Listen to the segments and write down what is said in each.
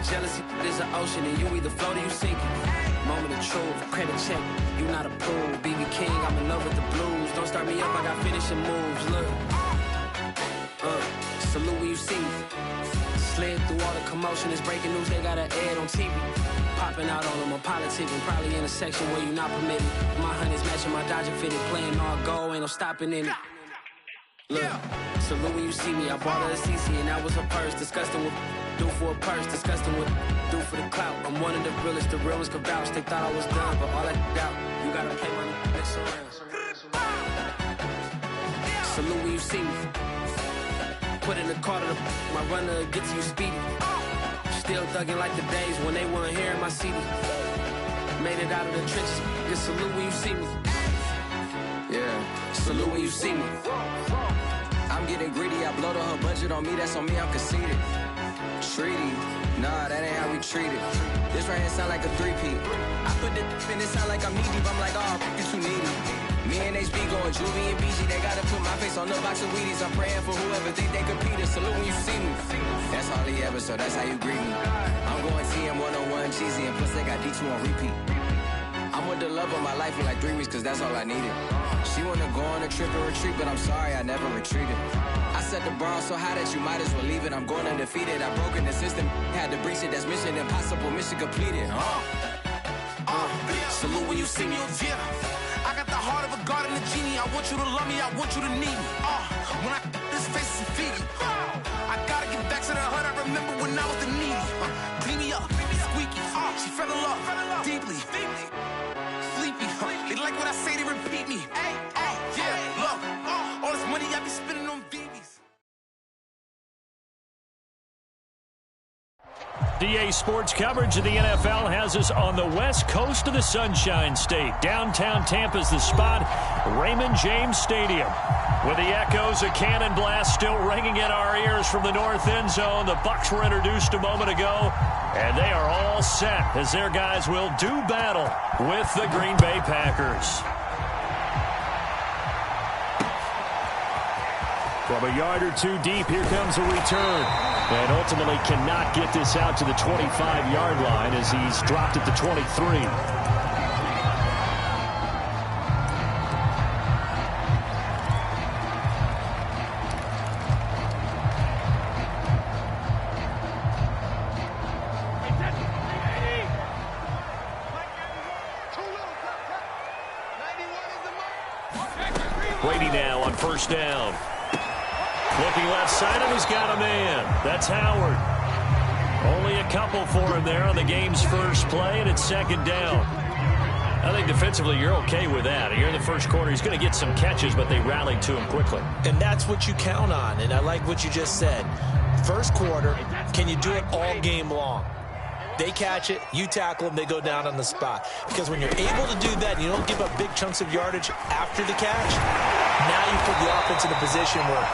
Jealousy is an ocean, and you either float or you sink it. Moment of truth, credit check, you not approved. BB King, I'm in love with the blues. Don't start me up, I got finishing moves. Look, salute when you see me. Slid through all the commotion, it's breaking news, they got an ad on TV. Popping out on them, I'm politicking, probably in a section where you not permitted. My honey's matching my Dodger fitted, playing all gold, ain't no stopping in it. Look, salute when you see me, I bought her a CC and that was her purse. Disgusting with do for a purse, disgusting with do for the clout. I'm one of the realest, the real ones could vouch. They thought I was done, but all that doubt, you gotta play my next around. Salute when you see me. Put in the car to my runner, get to you speedy. Still thugging like the days when they weren't hearing my CD. Made it out of the trenches, just salute when you see me. Yeah, salute when you see me. I'm getting greedy, I blow the whole budget on me, that's on me, I'm conceited. Treaty, nah, that ain't how we treat it. This right here sound like a three-peat. I put the in it sound like I'm knee deep, I'm like, oh, you too needy. Me and HB going Juvie and BG, they gotta put my face on the box of Wheaties. I'm praying for whoever think they compete. Salute when you see me. That's all he ever, so that's how you greet me. I'm going TM 101 cheesy, and plus they got D2 on repeat. I'm with the love of my life for like 3 weeks, cause that's all I needed. She wanna go on a trip and retreat, but I'm sorry, I never retreated. I set the bar so high that you might as well leave it. I'm going undefeated, I've broken the system, had to breach it, that's mission impossible, mission completed. Salute when you see me, yeah. I got the heart of a god and a genie. I want you to love me, I want you to need me. When I this face is Fiji. I gotta get back to the hood, I remember when I was the needy. Clean me up, squeaky. She fell in love, deeply. Sleepy, they like what I say, they repeat me. Yeah, look, all this money I be spending on BBs. DA Sports coverage of the NFL has us on the west coast of the Sunshine State. Downtown Tampa's the spot, Raymond James Stadium. With the echoes of cannon blast still ringing in our ears from the north end zone, the Bucs were introduced a moment ago, and they are all set as their guys will do battle with the Green Bay Packers. From a yard or two deep, here comes a return. And ultimately cannot get this out to the 25-yard line as he's dropped at the 23. Brady now on first down. Looking left side, and he's got a man. That's Howard. Only a couple for him there on the game's first play, and it's second down. I think defensively you're okay with that. Here in the first quarter, he's going to get some catches, but they rallied to him quickly. And that's what you count on, and I like what you just said. First quarter, can you do it all game long? They catch it, you tackle them, they go down on the spot. Because when you're able to do that and you don't give up big chunks of yardage after the catch, now you put the offense in a position where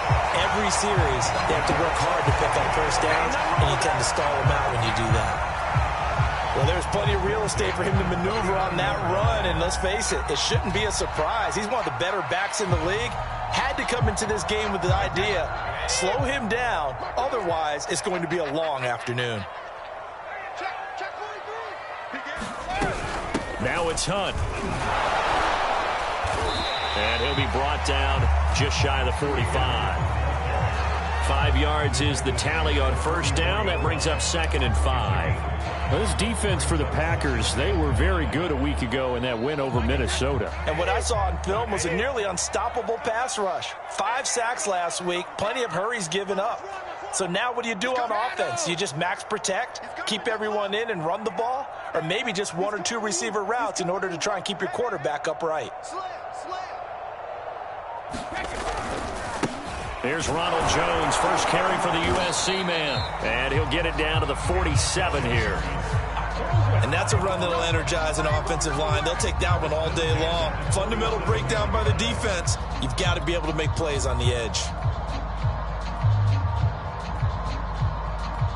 every series they have to work hard to pick up first downs, and you tend to stall them out when you do that. Well, there's plenty of real estate for him to maneuver on that run, and let's face it, it shouldn't be a surprise. He's one of the better backs in the league. Had to come into this game with the idea, slow him down, otherwise it's going to be a long afternoon. Now it's Hunt. And he'll be brought down just shy of the 45. 5 yards is the tally on first down. That brings up 2nd and 5. Well, this defense for the Packers, they were very good a week ago in that win over Minnesota. And what I saw on film was a nearly unstoppable pass rush. 5 sacks last week, plenty of hurries given up. So now what do you do on offense? You just max protect, keep everyone in and run the ball? Or maybe just 1 or 2 receiver routes in order to try and keep your quarterback upright? There's Ronald Jones, first carry for the USC man. And he'll get it down to the 47 here. And that's a run that'll energize an offensive line. They'll take that one all day long. Fundamental breakdown by the defense. You've got to be able to make plays on the edge.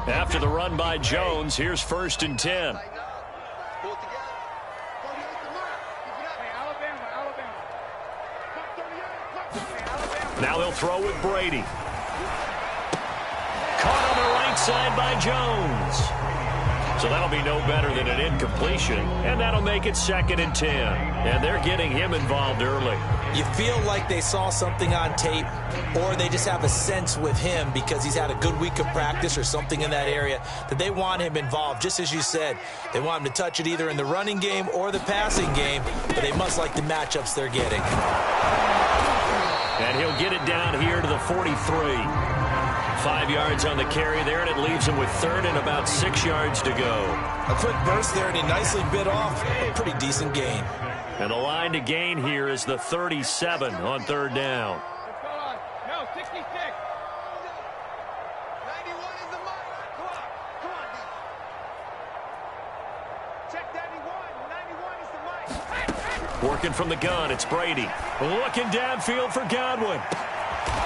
After the run by Jones, here's 1st and 10. Now they'll throw with Brady. Caught on the right side by Jones. So that'll be no better than an incompletion, and that'll make it 2nd and 10. And they're getting him involved early. You feel like they saw something on tape, or they just have a sense with him because he's had a good week of practice or something in that area that they want him involved. Just as you said, they want him to touch it either in the running game or the passing game, but they must like the matchups they're getting. And he'll get it down here to the 43. 5 yards on the carry there, and it leaves him with 3rd and about 6 yards to go. A quick burst there, and he nicely bit off a pretty decent gain. And the line to gain here is the 37 on 3rd down. No, 66. 91 is the mark. Come on. Check 91. 91 is the mark. Working from the gun, it's Brady. Looking downfield for Godwin.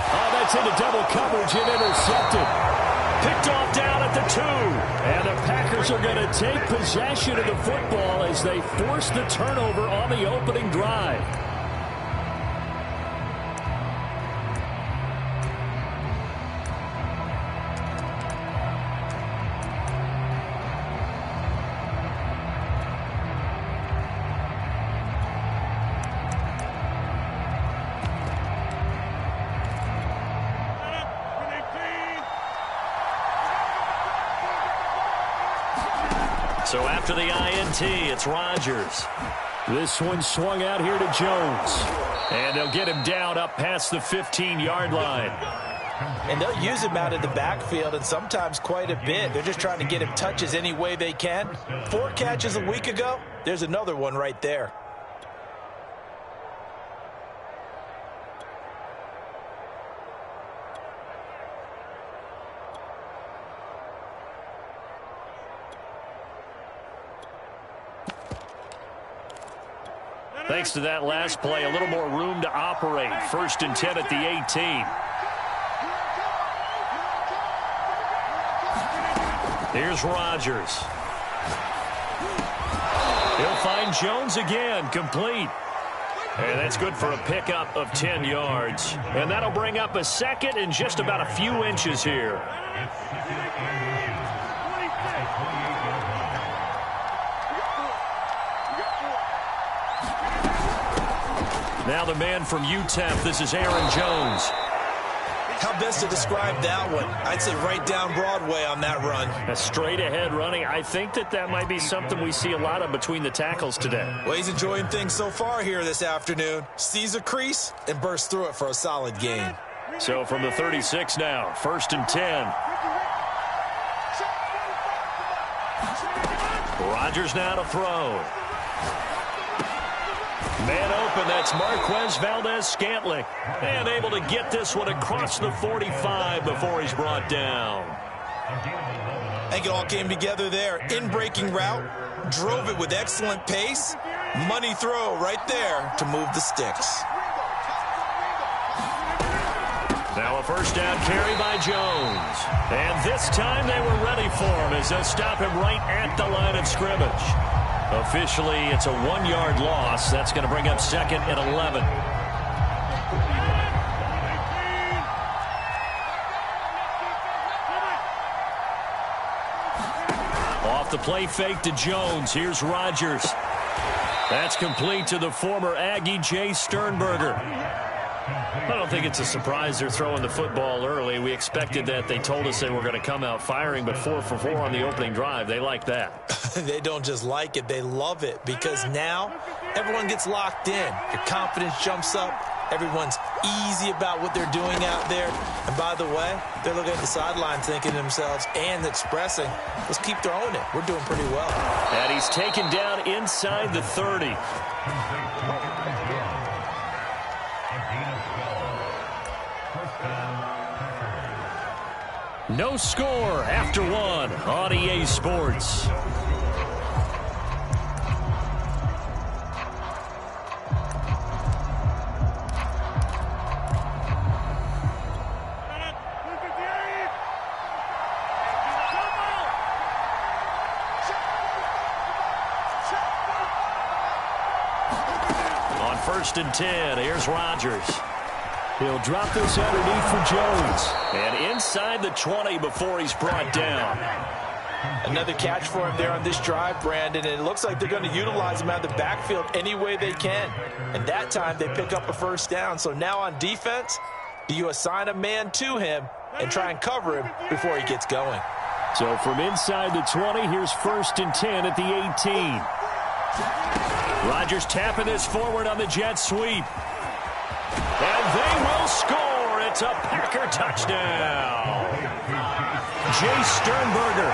Oh, that's into double coverage and intercepted. Picked off down at the 2. And the Packers are going to take possession of the football as they force the turnover on the opening drive. So after the INT, it's Rodgers. This one swung out here to Jones. And they'll get him down up past the 15-yard line. And they'll use him out of the backfield, and sometimes quite a bit. They're just trying to get him touches any way they can. 4 catches a week ago. There's another one right there. Thanks to that last play, a little more room to operate. 1st and 10 at the 18. Here's Rodgers. He'll find Jones again, complete. And that's good for a pickup of 10 yards. And that'll bring up a 2nd and just about a few inches here. Now the man from UTEP, this is Aaron Jones. How best to describe that one? I'd say right down Broadway on that run. A straight ahead running. I think that might be something we see a lot of between the tackles today. Well, he's enjoying things so far here this afternoon. Sees a crease and bursts through it for a solid gain. So from the 36 now, 1st and 10. Rodgers now to throw. Man open, that's Marquez Valdez-Scantling. And able to get this one across the 45 before he's brought down. I think it all came together there. In-breaking route, drove it with excellent pace. Money throw right there to move the sticks. Now a 1st down carry by Jones. And this time they were ready for him as they'll stop him right at the line of scrimmage. Officially, it's a 1-yard loss. That's going to bring up 2nd and 11. Off the play fake to Jones. Here's Rodgers. That's complete to the former Aggie Jay Sternberger. I don't think it's a surprise they're throwing the football early. We expected that. They told us they were going to come out firing, but 4 for 4 on the opening drive. They like that. They don't just like it, they love it, because now everyone gets locked in. Your confidence jumps up. Everyone's easy about what they're doing out there. And by the way, they're looking at the sideline thinking to themselves and expressing, let's keep throwing it. We're doing pretty well. And he's taken down inside the 30. No score after 1 on EA Sports. On 1st and 10, here's Rodgers. He'll drop this underneath for Jones. And inside the 20 before he's brought down. Another catch for him there on this drive, Brandon, and it looks like they're going to utilize him out of the backfield any way they can. And that time they pick up a first down. So now on defense, do you assign a man to him and try and cover him before he gets going? So from inside the 20, here's 1st and 10 at the 18. Rodgers tapping this forward on the jet sweep. And they will score. It's a Packer touchdown. Jay Sternberger,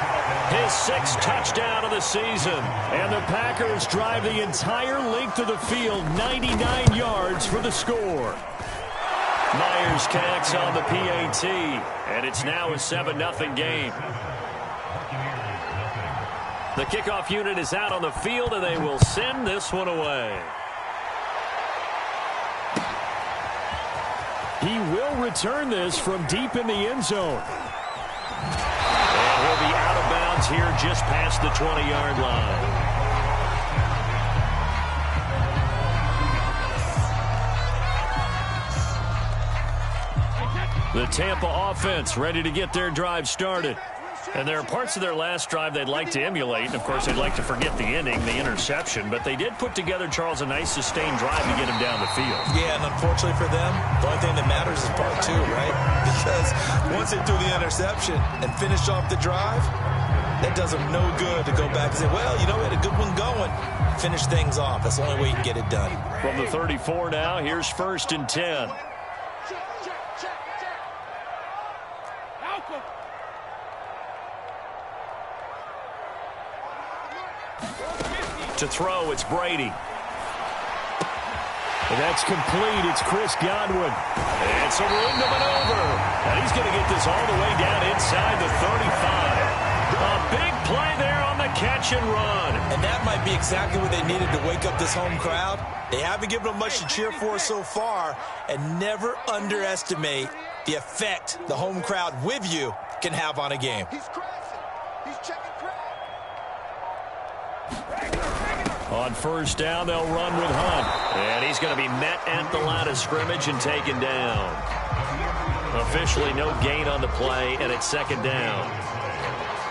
his 6th touchdown of the season. And the Packers drive the entire length of the field, 99 yards for the score. Myers connects on the PAT, and it's now a 7-0 game. The kickoff unit is out on the field, and they will send this one away. He will return this from deep in the end zone. And he'll be out of bounds here just past the 20-yard line. The Tampa offense ready to get their drive started. And there are parts of their last drive they'd like to emulate. And, of course, they'd like to forget the inning, the interception. But they did put together, Charles, a nice sustained drive to get him down the field. Yeah, and unfortunately for them, the only thing that matters is part 2, right? Because once they threw the interception and finished off the drive, that does them no good to go back and say, well, you know, we had a good one going. Finish things off. That's the only way you can get it done. From the 34 now, here's 1st and 10. To throw, it's Brady. And that's complete. It's Chris Godwin. It's a room to maneuver. And he's going to get this all the way down inside the 35. A big play there on the catch and run. And that might be exactly what they needed to wake up this home crowd. They haven't given them much to cheer for so far. And never underestimate the effect the home crowd with you can have on a game. He's crashing. He's checking crash. On 1st down, they'll run with Hunt. And he's going to be met at the line of scrimmage and taken down. Officially no gain on the play, and it's 2nd down.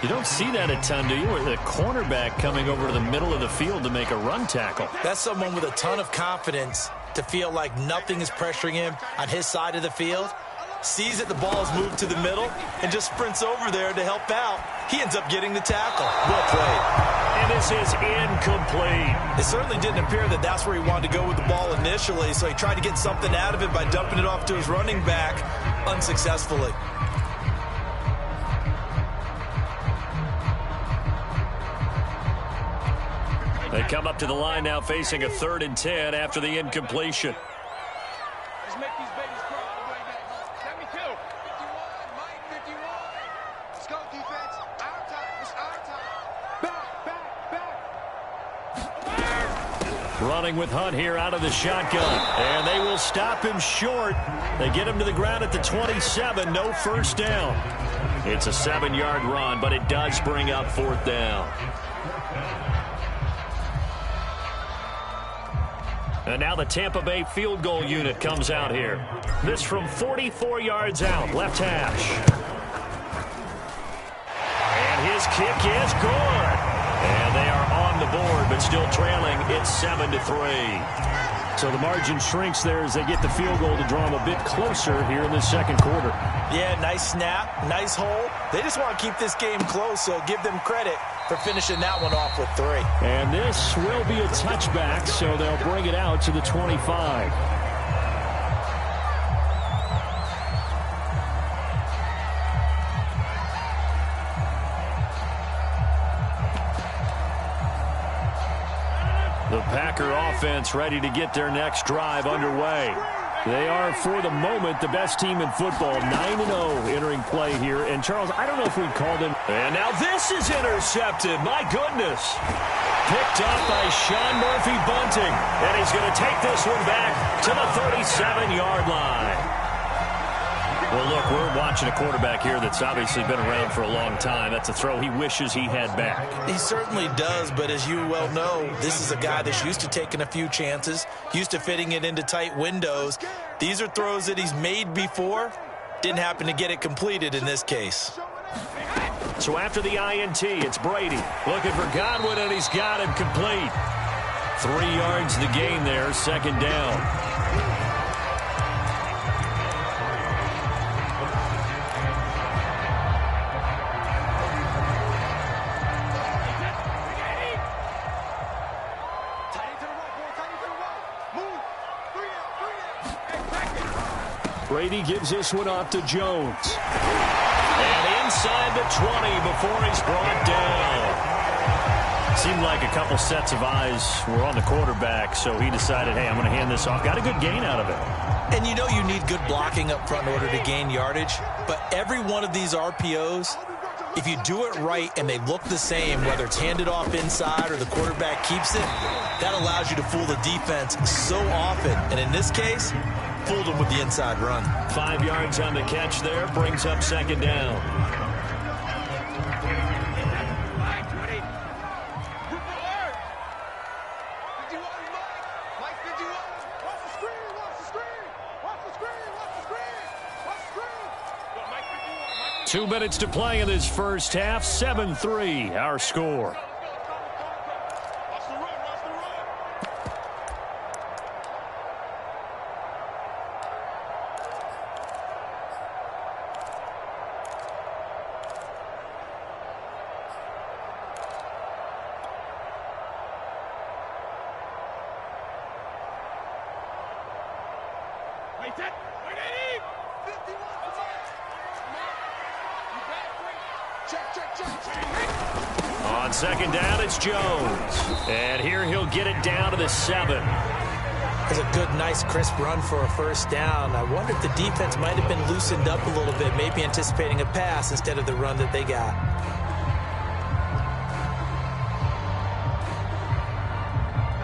You don't see that a ton, do you? Where the cornerback coming over to the middle of the field to make a run tackle. That's someone with a ton of confidence to feel like nothing is pressuring him on his side of the field. Sees that the ball is moved to the middle and just sprints over there to help out. He ends up getting the tackle. Well played. And this is incomplete. It certainly didn't appear that that's where he wanted to go with the ball initially, so he tried to get something out of it by dumping it off to his running back unsuccessfully. They come up to the line now facing a 3rd and 10 after the incompletion. Let's make these babies cry all the way back. 72. 51, Mike, 51. Let's go, defense. Our time. It's our time. Back. Running with Hunt here out of the shotgun. And they will stop him short. They get him to the ground at the 27. No 1st down. It's a 7-yard run, but it does bring up 4th down. And now the Tampa Bay field goal unit comes out here. This from 44 yards out, left hash. And his kick is good. And they are on the board, but still trailing. It's 7-3. So the margin shrinks there as they get the field goal to draw them a bit closer here in the 2nd quarter. Yeah, nice snap, nice hole. They just want to keep this game close, so give them credit for finishing that one off with 3. And this will be a touchback, so they'll bring it out to the 25. The Packer offense ready to get their next drive underway. They are, for the moment, the best team in football, 9-0 entering play here. And, Charles, I don't know if we'd call them. And now this is intercepted. My goodness. Picked up by Sean Murphy-Bunting. And he's going to take this one back to the 37-yard line. Well, look, we're watching a quarterback here that's obviously been around for a long time. That's a throw he wishes he had back. He certainly does, but as you well know, this is a guy that's used to taking a few chances, used to fitting it into tight windows. These are throws that he's made before. Didn't happen to get it completed in this case. So after the INT, it's Brady looking for Godwin, and he's got him complete. 3 yards the gain there, second down. Brady gives this one off to Jones. And inside the 20 before he's brought down. Seemed like a couple sets of eyes were on the quarterback, so he decided, hey, I'm going to hand this off. Got a good gain out of it. And you know you need good blocking up front in order to gain yardage, but every one of these RPOs, if you do it right and they look the same, whether it's handed off inside or the quarterback keeps it, that allows you to fool the defense so often. And in this case, fooled them with the inside run. 5 yards on the catch there, brings up second down. Two minutes to play in this first half. 7-3, our score. On second down, it's Jones. And here he'll get it down to the 7. It's a good, nice, crisp run for a first down. I wonder if the defense might have been loosened up a little bit, maybe anticipating a pass instead of the run that they got.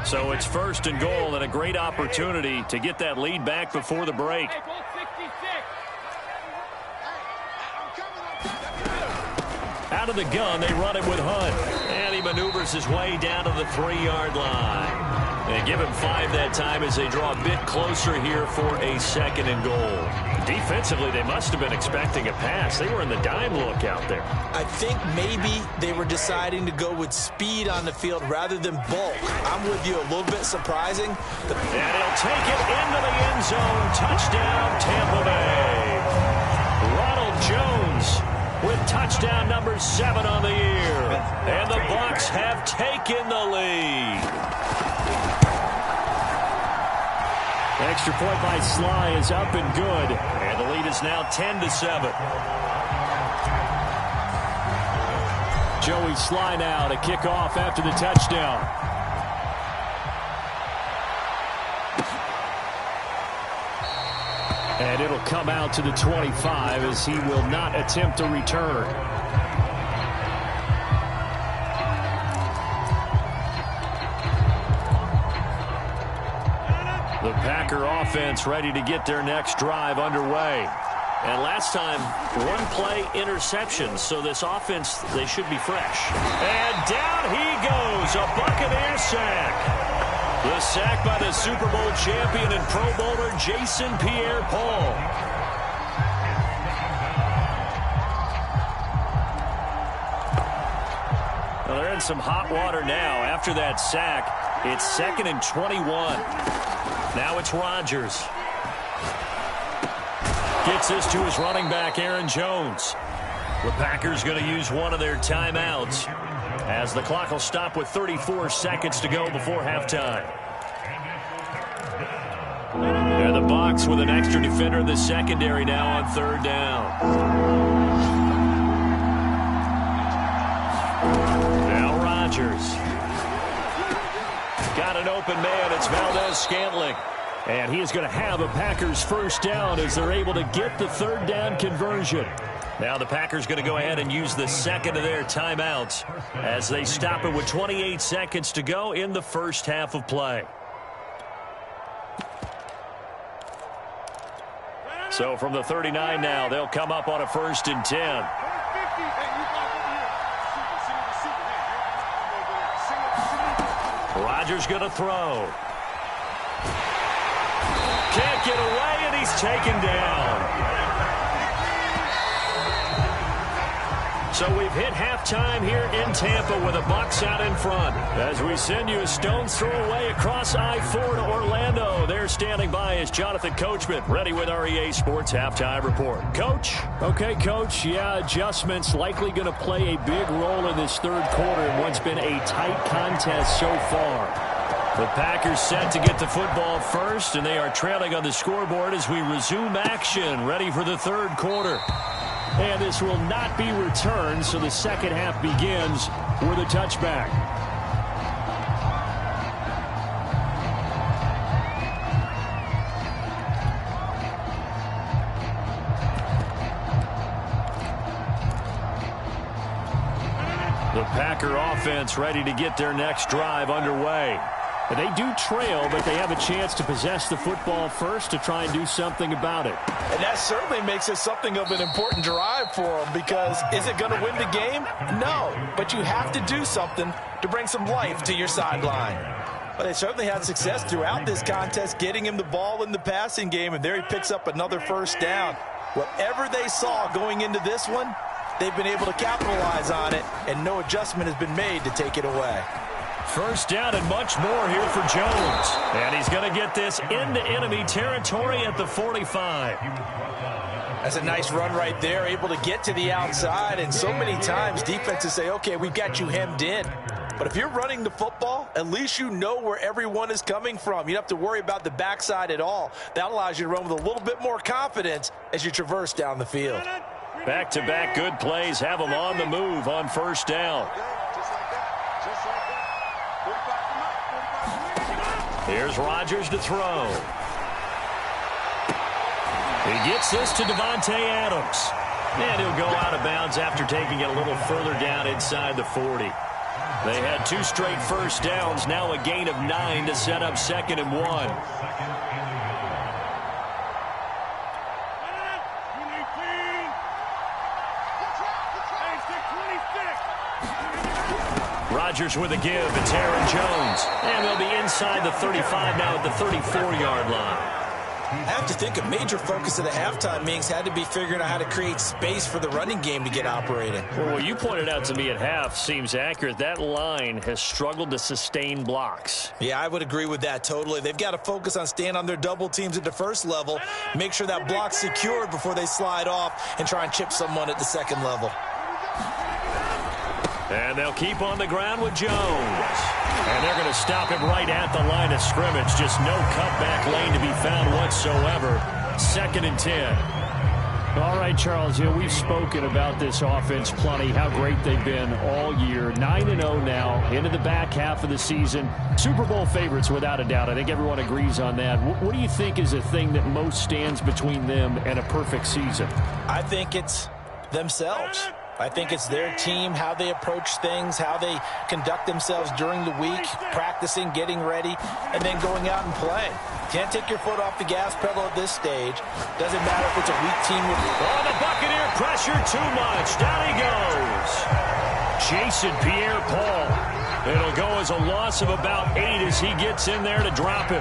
So it's first and goal, and a great opportunity to get that lead back before the break. Out of the gun, they run it with Hunt. And he maneuvers his way down to the 3-yard line. And give him 5 that time as they draw a bit closer here for a second and goal. Defensively, they must have been expecting a pass. They were in the dime look out there. I think maybe they were deciding to go with speed on the field rather than bulk. I'm with you, a little bit surprising. And he'll take it into the end zone. Touchdown, Tampa Bay. Ronald Jones with touchdown number 7 on the year. And the Bucs have taken the lead. Extra point by Sly is up and good. And the lead is now 10-7. Joey Sly now to kick off after the touchdown. And it'll come out to the 25 as he will not attempt a return. The Packer offense ready to get their next drive underway. And last time, 1-play interception, so this offense, they should be fresh. And down he goes, a Buccaneer sack. The sack by the Super Bowl champion and Pro Bowler Jason Pierre-Paul. Well, they're in some hot water now. After that sack, it's 2nd and 21. Now it's Rodgers. Gets this to his running back, Aaron Jones. The Packers going to use one of their timeouts as the clock will stop with 34 seconds to go before halftime. And the Bucs with an extra defender in the secondary now on 3rd down. Now Rodgers. Got an open man. It's Valdez-Scantling. And he is going to have a Packers first down as they're able to get the 3rd down conversion. Now the Packers going to go ahead and use the second of their timeouts as they stop it with 28 seconds to go in the first half of play. So from the 39 now, they'll come up on a 1st and 10. Rodgers going to throw. Can't get away, and he's taken down. So we've hit halftime here in Tampa with the Bucs out in front. As we send you a stone's throw away across I-4 to Orlando. There standing by is Jonathan Coachman, ready with our EA Sports Halftime Report. Coach? Okay, Coach. Yeah, adjustments likely going to play a big role in this third quarter in what's been a tight contest so far. The Packers set to get the football first, and they are trailing on the scoreboard as we resume action, ready for the third quarter. And this will not be returned, so the second half begins with a touchback. The Packer offense ready to get their next drive underway. They do trail, but they have a chance to possess the football first to try and do something about it. And that certainly makes it something of an important drive for them, because is it going to win the game? No, but you have to do something to bring some life to your sideline. But they certainly had success throughout this contest, getting him the ball in the passing game, and there he picks up another first down. Whatever they saw going into this one, they've been able to capitalize on it, and no adjustment has been made to take it away. First down and much more here for Jones. And he's going to get this into enemy territory at the 45. That's a nice run right there, able to get to the outside. And so many times defenses say, okay, we've got you hemmed in. But if you're running the football, at least you know where everyone is coming from. You don't have to worry about the backside at all. That allows you to run with a little bit more confidence as you traverse down the field. Back-to-back good plays have them on the move on first down. Here's Rodgers to throw. He gets this to Davante Adams. And he'll go out of bounds after taking it a little further down inside the 40. They had 2 straight first downs, now a gain of 9 to set up 2nd and 1. Rodgers with a give. It's Aaron Jones. And they'll be inside the 35 now at the 34-yard line. I have to think a major focus of the halftime meetings had to be figuring out how to create space for the running game to get operating. Well, what you pointed out to me at half seems accurate. That line has struggled to sustain blocks. Yeah, I would agree with that totally. They've got to focus on staying on their double teams at the first level, make sure that block's secured before they slide off and try and chip someone at the second level. And they'll keep on the ground with Jones. And they're going to stop him right at the line of scrimmage. Just no cutback lane to be found whatsoever. 2nd and 10. All right, Charles, we've spoken about this offense plenty, how great they've been all year. 9-0 now, into the back half of the season. Super Bowl favorites, without a doubt. I think everyone agrees on that. What do you think is the thing that most stands between them and a perfect season? I think it's themselves. I think it's their team, how they approach things, how they conduct themselves during the week, practicing, getting ready, and then going out and playing. Can't take your foot off the gas pedal at this stage. Doesn't matter if it's a weak team. Oh, the Buccaneer pressure too much. Down he goes. Jason Pierre-Paul. It'll go as a loss of about 8 as he gets in there to drop him.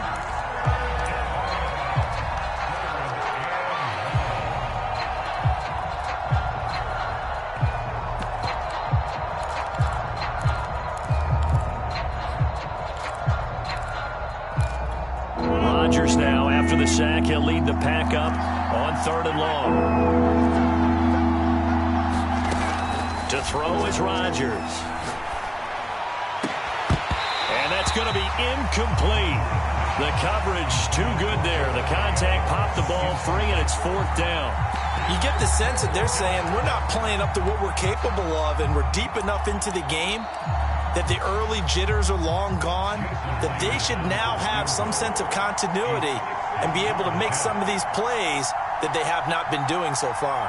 Rodgers now, after the sack, he'll lead the pack up on 3rd and long. To throw is Rodgers. And that's going to be incomplete. The coverage too good there. The contact popped the ball free, and it's 4th down. You get the sense that they're saying we're not playing up to what we're capable of, and we're deep enough into the game that the early jitters are long gone, that they should now have some sense of continuity and be able to make some of these plays that they have not been doing so far.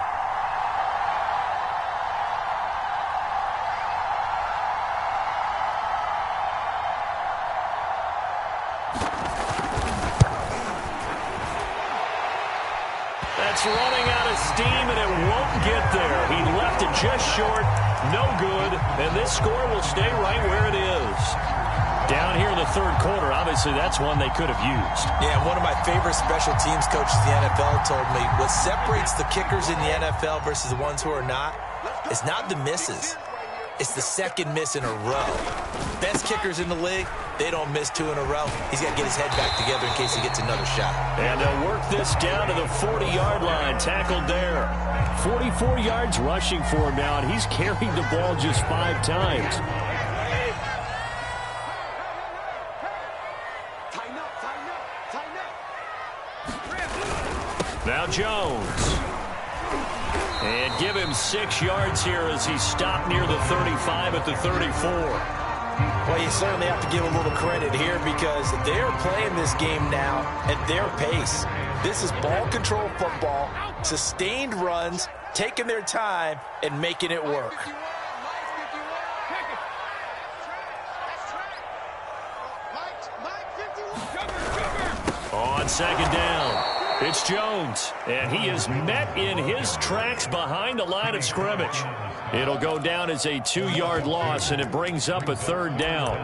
That's running out of steam, and it won't get there. He left it just short. No good, and this score will stay right where it is. Down here in the 3rd quarter, obviously that's one they could have used. Yeah, one of my favorite special teams coaches in the NFL told me what separates the kickers in the NFL versus the ones who are not It's not the misses. It's the second miss in a row. Best kickers in the league, they don't miss 2 in a row. He's got to get his head back together in case he gets another shot. And they'll work this down to the 40-yard line, tackled there. 44 yards rushing for him now, and he's carried the ball just 5 times. Now Jones. And give him 6 yards here as he stopped near the 35 at the 34. Well, you certainly have to give a little credit here because they're playing this game now at their pace. This is ball control football, sustained runs, taking their time, and making it work. On second down. It's Jones, and he is met in his tracks behind the line of scrimmage. It'll go down as a 2-yard loss, and it brings up a 3rd down.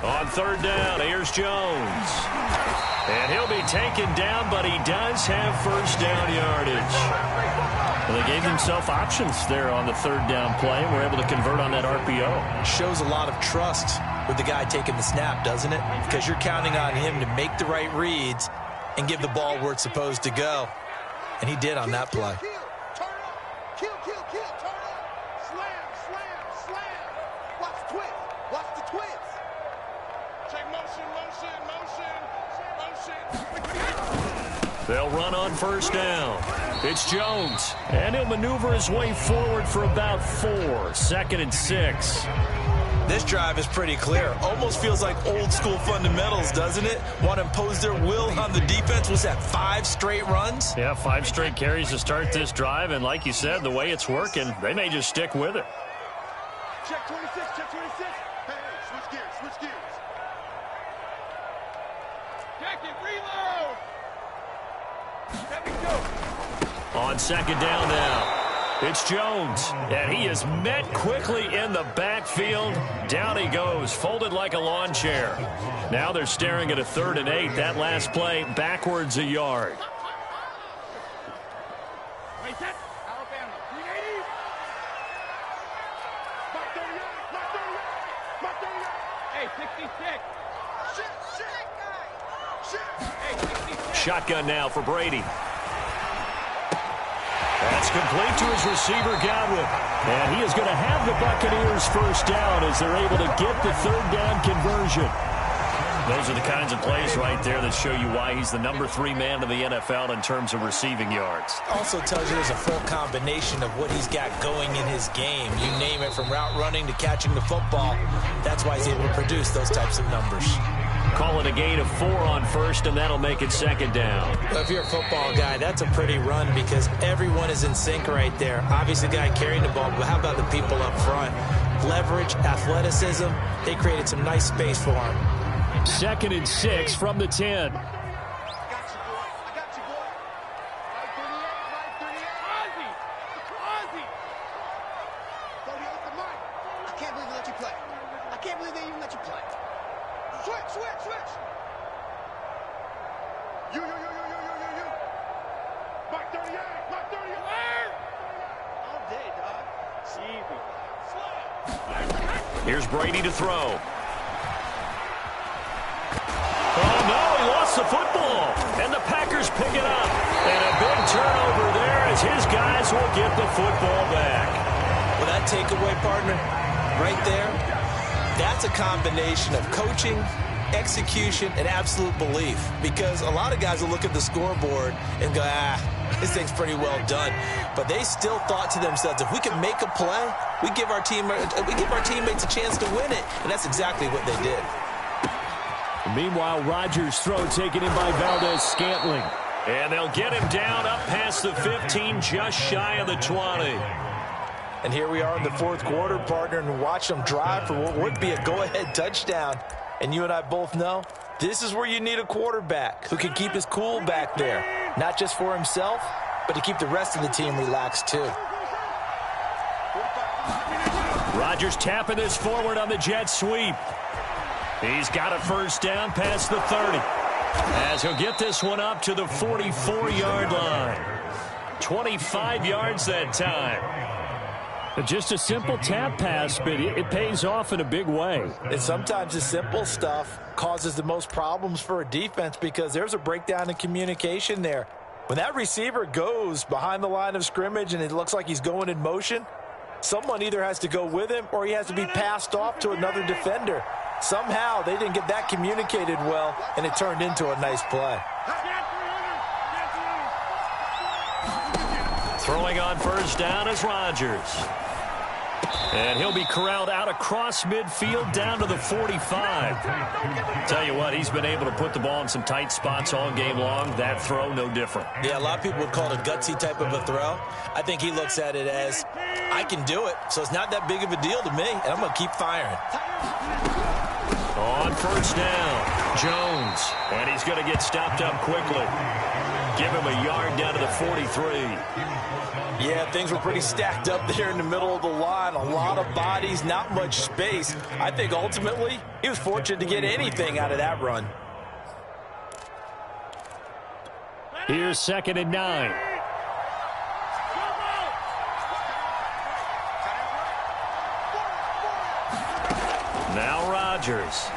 On 3rd down, here's Jones. And he'll be taken down, but he does have 1st down yardage. Well, they gave themselves options there on the 3rd down play, and were able to convert on that RPO. Shows a lot of trust with the guy taking the snap, doesn't it? Because you're counting on him to make the right reads and give the ball where it's supposed to go. And he did on that play. They'll run on 1st down. It's Jones, and he'll maneuver his way forward for about 4. 2nd and 6. This drive is pretty clear. Almost feels like old school fundamentals, doesn't it? Want to impose their will on the defense. Was that 5 straight runs? Yeah, 5 straight carries to start this drive, and like you said, the way it's working, they may just stick with it. Check 26, check 26. Hey, switch gears, switch gears. Check it, reload. Let me go. On 2nd down now. It's Jones, and he is met quickly in the backfield. Down he goes, folded like a lawn chair. Now they're staring at a 3rd and 8. That last play, backwards a yard. Wait, set. Alabama, 380. Mark 38, Mark 38, Mark 38. Hey, 66. Shit. Hey, 66. Shotgun now for Brady. That's complete to his receiver, Godwin. And he is going to have the Buccaneers 1st down as they're able to get the 3rd down conversion. Those are the kinds of plays right there that show you why he's the number 3 man in the NFL in terms of receiving yards. Also tells you there's a full combination of what he's got going in his game. You name it, from route running to catching the football. That's why he's able to produce those types of numbers. Call it a gain of 4 on 1st, and that'll make it 2nd down. Well, if you're a football guy, that's a pretty run because everyone is in sync right there. Obviously, the guy carrying the ball, but how about the people up front? Leverage, athleticism, they created some nice space for him. 2nd and 6 from the 10. Here's Brady to throw. Oh, no, he lost the football. And the Packers pick it up. And a big turnover there as his guys will get the football back. Well, that takeaway, partner, right there, that's a combination of coaching, execution, and absolute belief. Because a lot of guys will look at the scoreboard and go, this thing's pretty well done. But they still thought to themselves, if we can make a play, we give our teammates a chance to win it. And that's exactly what they did. Meanwhile, Rodgers' throw taken in by Valdez-Scantling. And they'll get him down up past the 15, just shy of the 20. And here we are in the 4th quarter, partner, and watch them drive for what would be a go-ahead touchdown. And you and I both know this is where you need a quarterback who can keep his cool back there. not just for himself, but to keep the rest of the team relaxed too. Rodgers tapping this forward on the jet sweep. He's got a first down past the 30. As he'll get this one up to the 44-yard line. 25 yards that time. Just a simple tap pass, but it pays off in a big way. And sometimes the simple stuff causes the most problems for a defense because there's a breakdown in communication there. When that receiver goes behind the line of scrimmage and it looks like he's going in motion, someone either has to go with him or he has to be passed off to another defender. Somehow they didn't get that communicated well, and it turned into a nice play. Throwing on first down is Rodgers. And he'll be corralled out across midfield down to the 45. Tell you what, he's been able to put the ball in some tight spots all game long. That throw, no different. Yeah, a lot of people would call it a gutsy type of a throw. I think he looks at it as, I can do it, so it's not that big of a deal to me, and I'm going to keep firing. On first down, Jones. And he's going to get stopped up quickly. Give him a yard down to the 43. Yeah, things were pretty stacked up there in the middle of the line. A lot of bodies, not much space. I think ultimately he was fortunate to get anything out of that run. Here's 2nd and 9. Now Rodgers.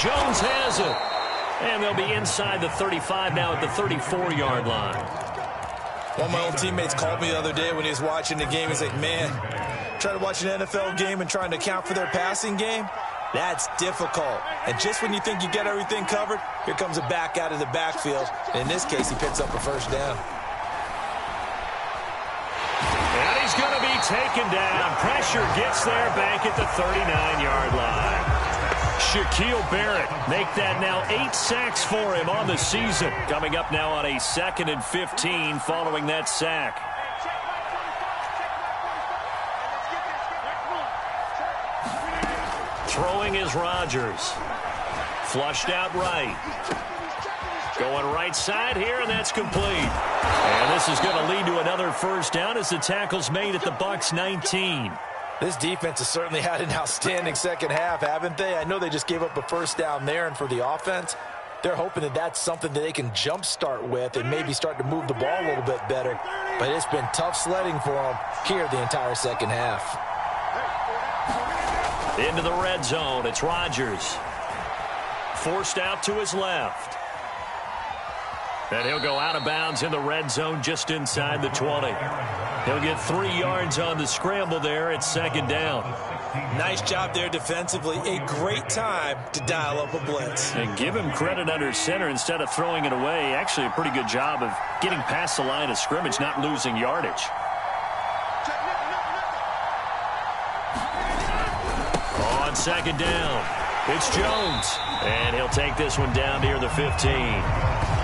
Jones has it. And they'll be inside the 35 now at the 34-yard line. One of my old teammates called me the other day when he was watching the game. He's like, man, trying to watch an NFL game and trying to account for their passing game, that's difficult. And just when you think you get everything covered, here comes a back out of the backfield. And in this case, he picks up a first down. And he's going to be taken down. Pressure gets there back at the 39-yard line. Shaquille Barrett make that now 8 sacks for him on the season. Coming up now on a 2nd and 15 following that sack. Throwing is Rodgers. Flushed out right. Going right side here, and that's complete. And this is going to lead to another first down as the tackle's made at the Bucs 19. This defense has certainly had an outstanding second half, haven't they? I know they just gave up a first down there, and for the offense, they're hoping that that's something that they can jumpstart with and maybe start to move the ball a little bit better. But it's been tough sledding for them here the entire second half. Into the red zone, it's Rodgers. Forced out to his left. And he'll go out of bounds in the red zone just inside the 20. He'll get 3 yards on the scramble there at 2nd down. Nice job there defensively. A great time to dial up a blitz. And give him credit under center instead of throwing it away. Actually a pretty good job of getting past the line of scrimmage, not losing yardage. On 2nd down, it's Jones. And he'll take this one down near the 15.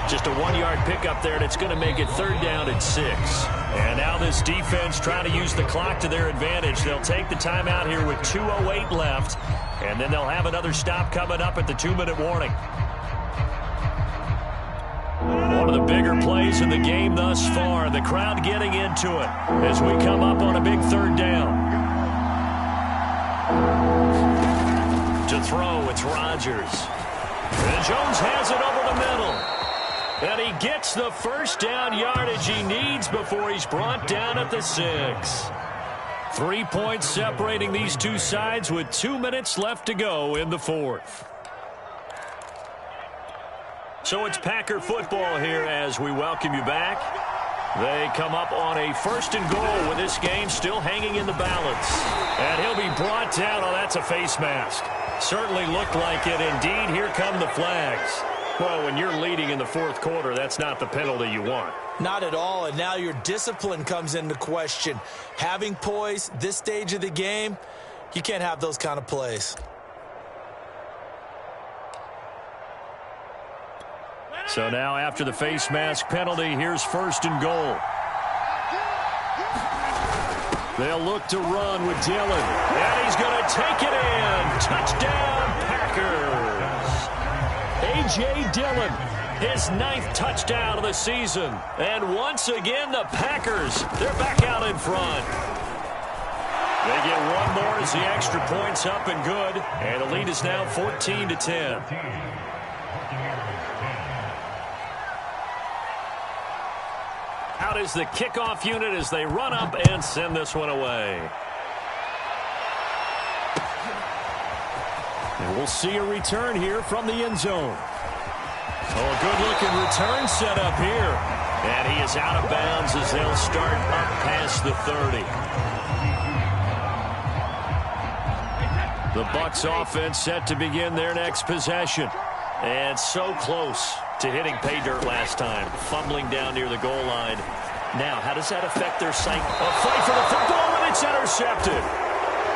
Just a 1-yard pickup there, and it's going to make it 3rd down at 6. And now this defense trying to use the clock to their advantage. They'll take the timeout here with 2:08 left, and then they'll have another stop coming up at the 2-minute warning. One of the bigger plays in the game thus far. The crowd getting into it as we come up on a big 3rd down. To throw, it's Rodgers. And Jones has it over the middle. And he gets the first down yardage he needs before he's brought down at the 6. 3 points separating these two sides with 2 minutes left to go in the 4th. So it's Packer football here as we welcome you back. They come up on a 1st and goal with this game still hanging in the balance. And he'll be brought down. Oh, that's a face mask. Certainly looked like it. Indeed, here come the flags. Well, when you're leading in the 4th quarter, that's not the penalty you want. Not at all, and now your discipline comes into question. Having poise this stage of the game, you can't have those kind of plays. So now after the face mask penalty, here's 1st and goal. They'll look to run with Dillon. And he's going to take it in. Touchdown, Packers. A.J. Dillon his 9th touchdown of the season. And once again, the Packers, they're back out in front. They get one more as the extra point's up and good. And the lead is now 14-10. Out is the kickoff unit as they run up and send this one away. And we'll see a return here from the end zone. Oh, a good-looking return set up here. And he is out of bounds as they'll start up past the 30. The Bucs offense set to begin their next possession. And so close to hitting pay dirt last time. Fumbling down near the goal line. Now, how does that affect their sight? A fight for the football, and it's intercepted.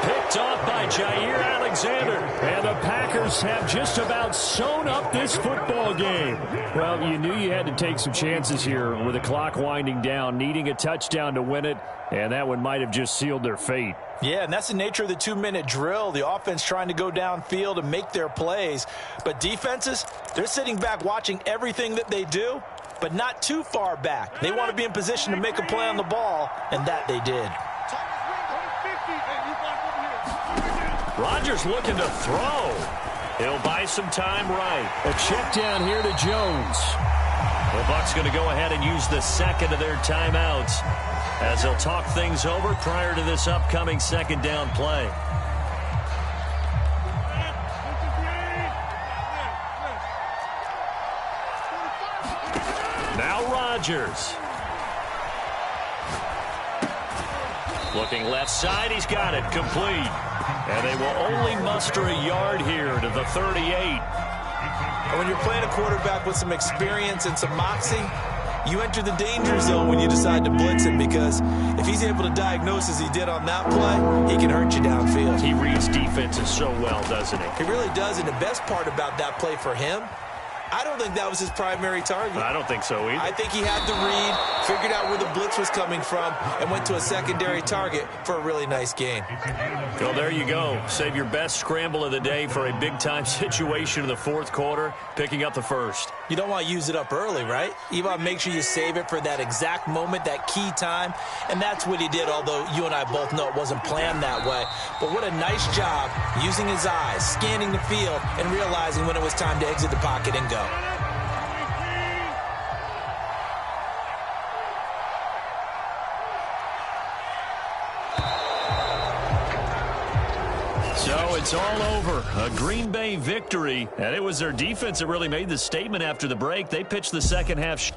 Picked off by Jair Alexander. And the Packers have just about sewn up this football game. Well, you knew you had to take some chances here with the clock winding down, needing a touchdown to win it, and that one might have just sealed their fate. Yeah, and that's the nature of the 2-minute drill. The offense trying to go downfield and make their plays. But defenses, they're sitting back watching everything that they do, but not too far back. They want to be in position to make a play on the ball, and that they did. Rodgers looking to throw. He'll buy some time right. A check down here to Jones. The Bucs going to go ahead and use the second of their timeouts as they'll talk things over prior to this upcoming second down play. Now Rodgers. Looking left side, he's got it, complete. And they will only muster a yard here to the 38. And when you're playing a quarterback with some experience and some moxie, you enter the danger zone when you decide to blitz him, because if he's able to diagnose as he did on that play, he can hurt you downfield. He reads defenses so well, doesn't he? He really does, and the best part about that play for him, I don't think that was his primary target. I don't think so either. I think he had the read, figured out where the blitz was coming from, and went to a secondary target for a really nice gain. Well, there you go. Save your best scramble of the day for a big-time situation in the fourth quarter, picking up the first. You don't want to use it up early, right? You want to make sure you save it for that exact moment, that key time, and that's what he did, although you and I both know it wasn't planned that way. But what a nice job using his eyes, scanning the field, and realizing when it was time to exit the pocket and go. So it's all over. A Green Bay victory. And it was their defense that really made the statement after the break. They pitched the second half.